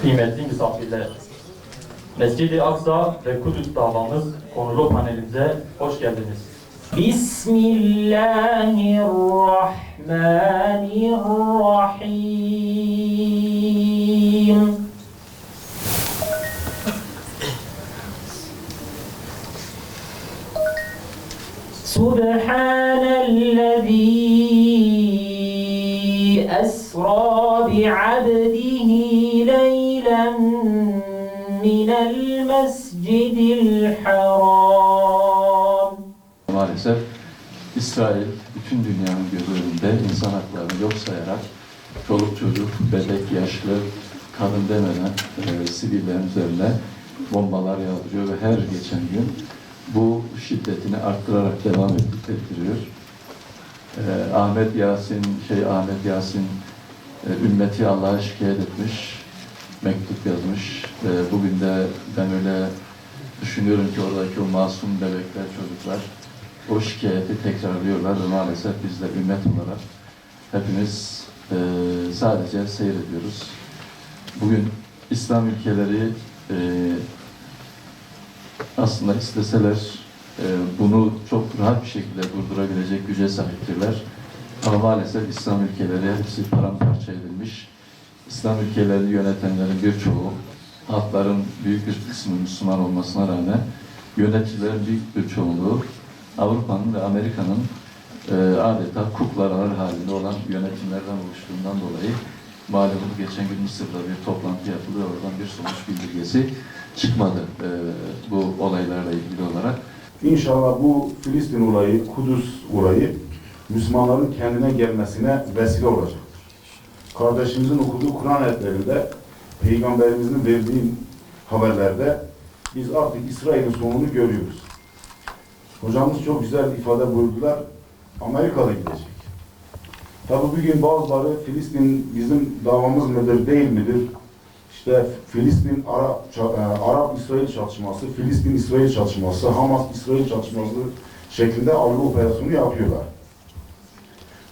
Kıymetli misafirler, Mescid-i Aksa ve Kudüs davamız konulu panelimize hoş geldiniz. Bismillahirrahmanirrahim. Subhanellezî esrâ bi'abdihi leylen minel mescidil haram. Maalesef İsrail bütün dünyanın gözü önünde insan haklarını yok sayarak çoluk çocuk, bebek, yaşlı, kadın demeden sivillerin üzerine bombalar yağdırıyor ve her geçen gün bu şiddetini arttırarak devam ettiriyor. Ahmet Yasin ümmeti Allah'a şikayet etmiş, mektup yazmış. Bugün de ben öyle düşünüyorum ki oradaki o masum bebekler, çocuklar o şikayeti tekrarlıyorlar ve maalesef biz de ümmet olarak hepimiz sadece seyrediyoruz. Bugün İslam ülkeleri aslında isteseler bunu çok rahat bir şekilde durdurabilecek güce sahiptirler. Ama maalesef İslam ülkeleri hepsi paramparça edilmiş. İslam ülkelerini yönetenlerin birçoğu, halkların büyük bir kısmı Müslüman olmasına rağmen yöneticilerin büyük bir çoğunluğu Avrupa'nın ve Amerika'nın adeta kuklalar halinde olan yönetimlerden oluştuğundan dolayı malumunuz geçen gün Mısır'da bir toplantı yapıldı. Oradan bir sonuç bildirgesi çıkmadı bu olaylarla ilgili olarak. İnşallah bu Filistin olayı, Kudüs olayı Müslümanların kendine gelmesine vesile olacaktır. Kardeşimizin okuduğu Kur'an ayetlerinde, Peygamberimizin verdiği haberlerde biz artık İsrail'in sonunu görüyoruz. Hocamız çok güzel ifade buyurdular, Amerika'da gidecek. Tabi bugün bazıları Filistin bizim davamız mıdır, değil midir? İşte Filistin Arap-İsrail çatışması, Filistin-İsrail çatışması, Hamas-İsrail çatışması şeklinde algı operasyonu yapıyorlar.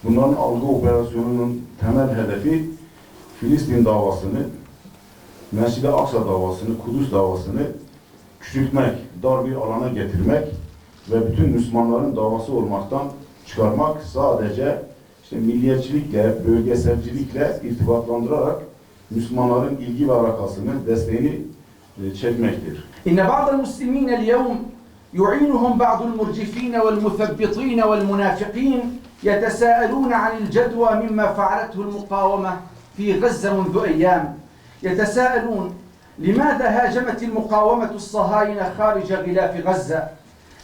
Bunların algı operasyonunun temel hedefi Filistin davasını, Mescid-i Aksa davasını, Kudüs davasını küçültmek, dar bir alana getirmek ve bütün Müslümanların davası olmaktan çıkarmak, sadece işte milliyetçilikle, bölgeselcilikle irtibatlandırarak Müslümanların ilgi ve alakasını, desteğini çekmektir. İnne ba'del muslimîne l-yevm yu'inuhum ba'dul murcifîne vel muthebbitīne vel munâfikîn يتساءلون عن الجدوى مما فعلته المقاومة في غزة منذ أيام. يتساءلون لماذا هاجمت المقاومة الصهاينة خارج غلاف غزة؟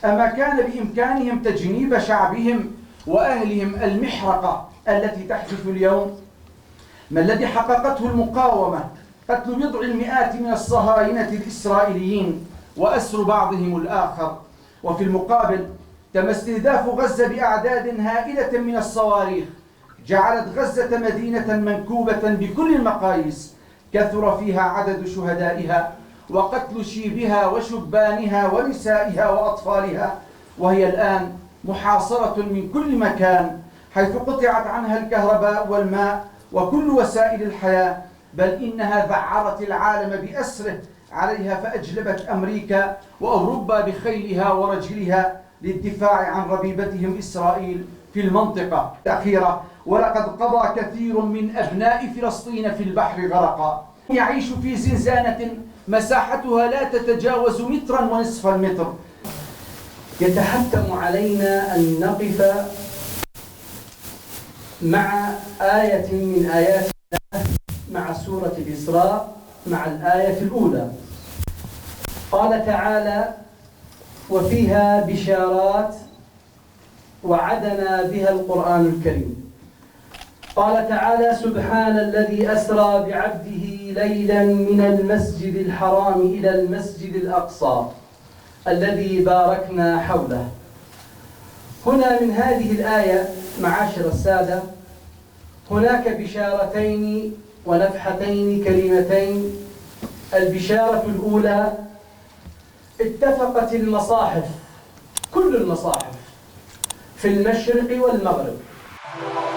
أما كان بإمكانهم تجنيب شعبهم وأهلهم المحرقة التي تحدث اليوم؟ ما الذي حققته المقاومة؟ قتل بضع المئات من الصهاينة الإسرائيليين وأسر بعضهم الآخر. وفي المقابل تم استهداف غزة بأعداد هائلة من الصواريخ جعلت غزة مدينة منكوبة بكل المقاييس، كثر فيها عدد شهدائها وقتل شيبها وشبانها ونسائها وأطفالها، وهي الآن محاصرة من كل مكان، حيث قطعت عنها الكهرباء والماء وكل وسائل الحياة، بل إنها ذعرت العالم بأسره عليها، فأجلبت أمريكا وأوروبا بخيلها ورجلها للدفاع عن ربيبتهم إسرائيل في المنطقة الأخيرة. ولقد قضى كثير من أبناء فلسطين في البحر غرقا، يعيش في زنزانة مساحتها لا تتجاوز مترا ونصف المتر. يتحتم علينا أن نقف مع آية من آيات الله، مع سورة الإسراء، مع الآية الأولى. قال تعالى: وفيها بشارات وعدنا بها القرآن الكريم. قال تعالى: سبحان الذي أسرى بعبده ليلا من المسجد الحرام إلى المسجد الأقصى الذي باركنا حوله. هنا من هذه الآية معاشر السادة هناك بشارتين ونفحتين كلمتين. البشارة الأولى: اتفقت المصاحف، كل المصاحف في المشرق والمغرب Allahu